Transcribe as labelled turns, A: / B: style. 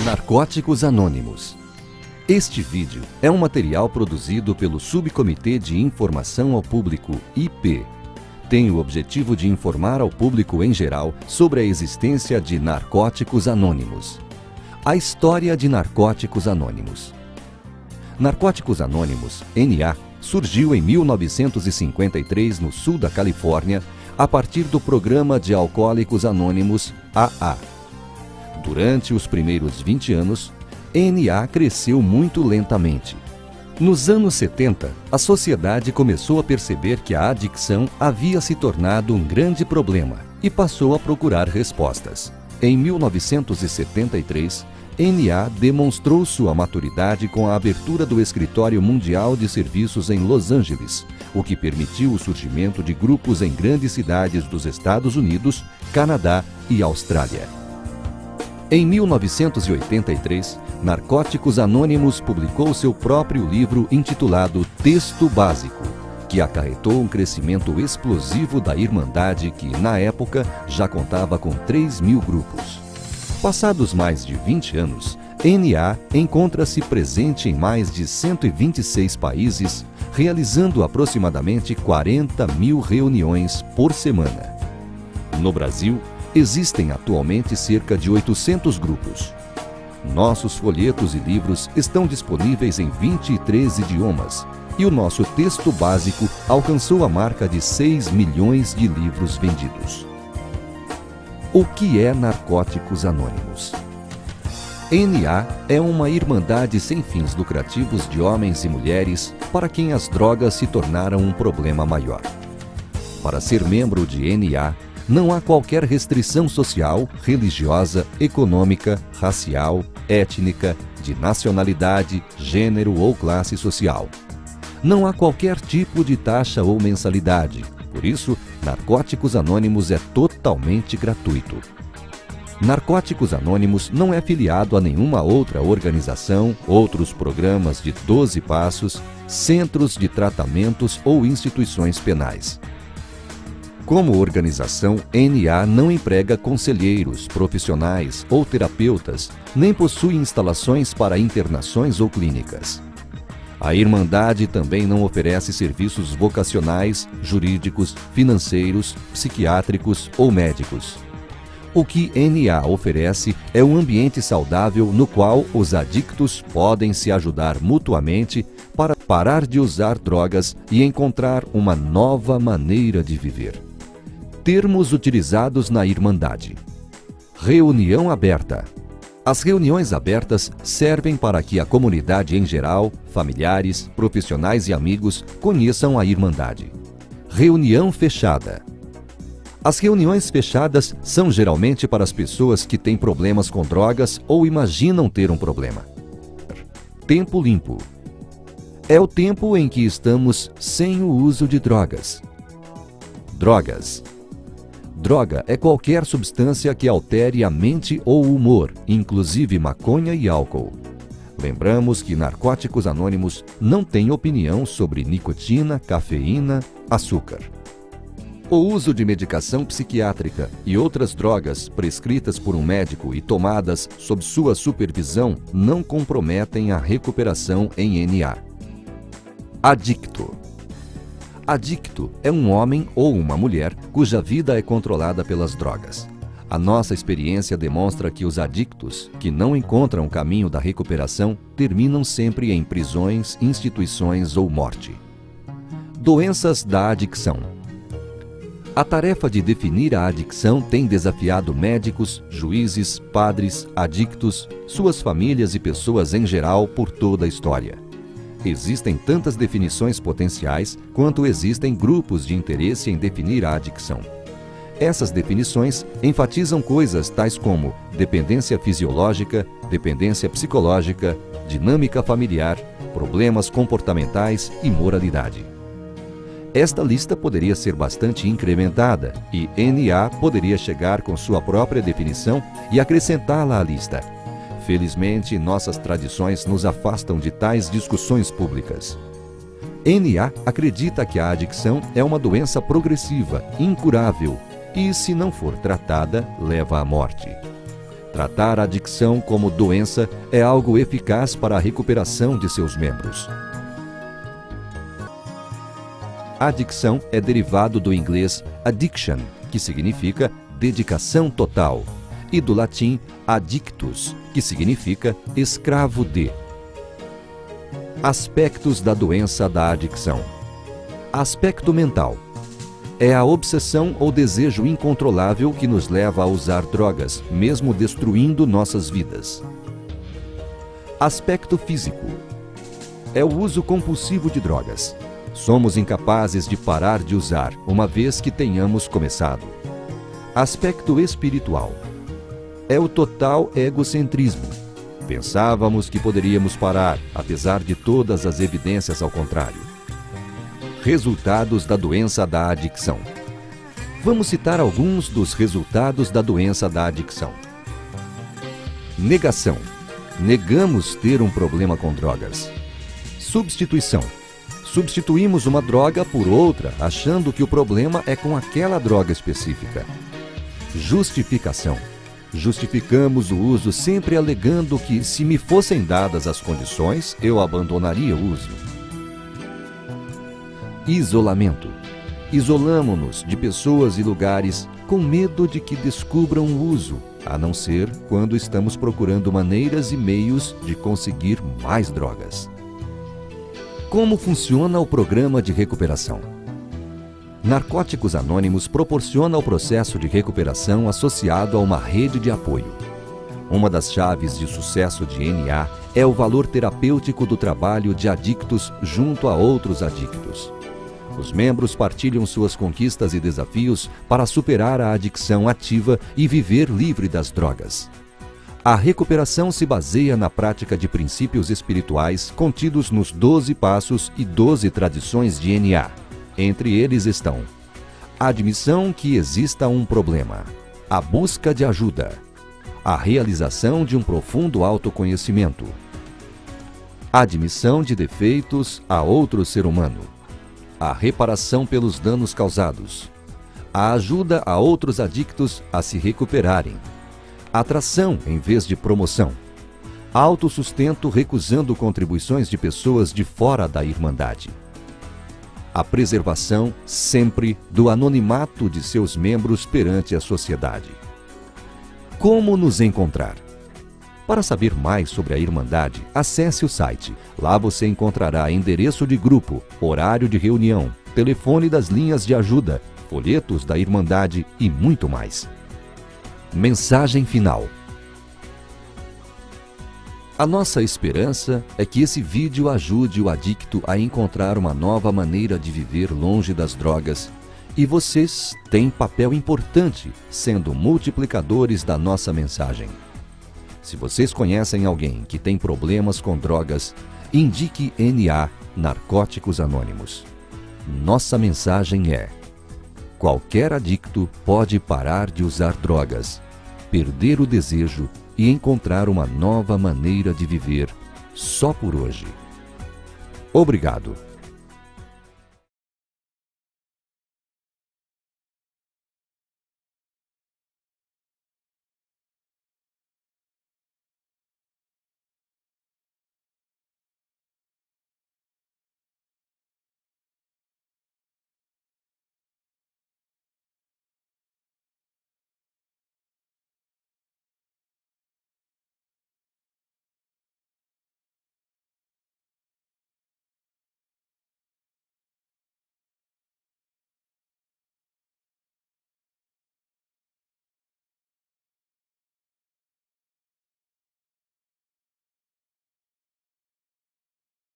A: Narcóticos Anônimos. Este vídeo é um material produzido pelo Subcomitê de Informação ao Público, IP. Tem o objetivo de informar ao público em geral sobre a existência de Narcóticos Anônimos. A história de Narcóticos Anônimos. Narcóticos Anônimos, NA, surgiu em 1953 no sul da Califórnia, a partir do Programa de Alcoólicos Anônimos, AA. Durante os primeiros 20 anos, NA cresceu muito lentamente. Nos anos 70, a sociedade começou a perceber que a adicção havia se tornado um grande problema e passou a procurar respostas. Em 1973, NA demonstrou sua maturidade com a abertura do Escritório Mundial de Serviços em Los Angeles, o que permitiu o surgimento de grupos em grandes cidades dos Estados Unidos, Canadá e Austrália. Em 1983, Narcóticos Anônimos publicou seu próprio livro intitulado Texto Básico, que acarretou um crescimento explosivo da Irmandade que, na época, já contava com 3.000 grupos. Passados mais de 20 anos, NA encontra-se presente em mais de 126 países, realizando aproximadamente 40.000 reuniões por semana. No Brasil, existem atualmente cerca de 800 grupos. Nossos folhetos e livros estão disponíveis em 23 idiomas e o nosso texto básico alcançou a marca de 6 milhões de livros vendidos. O que é Narcóticos Anônimos? NA é uma irmandade sem fins lucrativos de homens e mulheres para quem as drogas se tornaram um problema maior. Para ser membro de NA, não há qualquer restrição social, religiosa, econômica, racial, étnica, de nacionalidade, gênero ou classe social. Não há qualquer tipo de taxa ou mensalidade, por isso, Narcóticos Anônimos é totalmente gratuito. Narcóticos Anônimos não é filiado a nenhuma outra organização, outros programas de 12 passos, centros de tratamentos ou instituições penais. Como organização, NA não emprega conselheiros, profissionais ou terapeutas, nem possui instalações para internações ou clínicas. A Irmandade também não oferece serviços vocacionais, jurídicos, financeiros, psiquiátricos ou médicos. O que NA oferece é um ambiente saudável no qual os adictos podem se ajudar mutuamente para parar de usar drogas e encontrar uma nova maneira de viver. Termos utilizados na Irmandade. Reunião aberta. As reuniões abertas servem para que a comunidade em geral, familiares, profissionais e amigos conheçam a Irmandade. Reunião fechada. As reuniões fechadas são geralmente para as pessoas que têm problemas com drogas ou imaginam ter um problema. Tempo limpo. É o tempo em que estamos sem o uso de drogas. Drogas. Droga é qualquer substância que altere a mente ou o humor, inclusive maconha e álcool. Lembramos que Narcóticos Anônimos não tem opinião sobre nicotina, cafeína, açúcar. O uso de medicação psiquiátrica e outras drogas prescritas por um médico e tomadas sob sua supervisão não comprometem a recuperação em NA. Adicto. Adicto é um homem ou uma mulher cuja vida é controlada pelas drogas. A nossa experiência demonstra que os adictos, que não encontram o caminho da recuperação, terminam sempre em prisões, instituições ou morte. Doenças da adicção. A tarefa de definir a adicção tem desafiado médicos, juízes, padres, adictos, suas famílias e pessoas em geral por toda a história. Existem tantas definições potenciais quanto existem grupos de interesse em definir a adicção. Essas definições enfatizam coisas tais como dependência fisiológica, dependência psicológica, dinâmica familiar, problemas comportamentais e moralidade. Esta lista poderia ser bastante incrementada e NA poderia chegar com sua própria definição e acrescentá-la à lista. Felizmente, nossas tradições nos afastam de tais discussões públicas. NA acredita que a adicção é uma doença progressiva, incurável e, se não for tratada, leva à morte. Tratar a adicção como doença é algo eficaz para a recuperação de seus membros. Adicção é derivado do inglês addiction, que significa dedicação total, e do latim addictus, que significa escravo de. Aspectos da doença da adicção. Aspecto mental. É a obsessão ou desejo incontrolável que nos leva a usar drogas, mesmo destruindo nossas vidas. Aspecto físico. É o uso compulsivo de drogas. Somos incapazes de parar de usar, uma vez que tenhamos começado. Aspecto espiritual. É o total egocentrismo. Pensávamos que poderíamos parar, apesar de todas as evidências ao contrário. Resultados da doença da adicção. Vamos citar alguns dos resultados da doença da adicção. Negação. Negamos ter um problema com drogas. Substituição. Substituímos uma droga por outra, achando que o problema é com aquela droga específica. Justificação. Justificamos o uso sempre alegando que, se me fossem dadas as condições, eu abandonaria o uso. Isolamento. Isolamo-nos de pessoas e lugares com medo de que descubram o uso, a não ser quando estamos procurando maneiras e meios de conseguir mais drogas. Como funciona o programa de recuperação? Narcóticos Anônimos proporciona o processo de recuperação associado a uma rede de apoio. Uma das chaves de sucesso de NA é o valor terapêutico do trabalho de adictos junto a outros adictos. Os membros partilham suas conquistas e desafios para superar a adicção ativa e viver livre das drogas. A recuperação se baseia na prática de princípios espirituais contidos nos 12 passos e 12 tradições de NA. Entre eles estão a admissão que exista um problema, a busca de ajuda, a realização de um profundo autoconhecimento, a admissão de defeitos a outro ser humano, a reparação pelos danos causados, a ajuda a outros adictos a se recuperarem, atração em vez de promoção, autossustento recusando contribuições de pessoas de fora da Irmandade, a preservação sempre do anonimato de seus membros perante a sociedade. Como nos encontrar? Para saber mais sobre a Irmandade, acesse o site. Lá você encontrará endereço de grupo, horário de reunião, telefone das linhas de ajuda, folhetos da Irmandade e muito mais. Mensagem final. A nossa esperança é que esse vídeo ajude o adicto a encontrar uma nova maneira de viver longe das drogas, e vocês têm papel importante sendo multiplicadores da nossa mensagem. Se vocês conhecem alguém que tem problemas com drogas, indique NA, Narcóticos Anônimos. Nossa mensagem é: qualquer adicto pode parar de usar drogas, perder o desejo e encontrar uma nova maneira de viver só por hoje. Obrigado.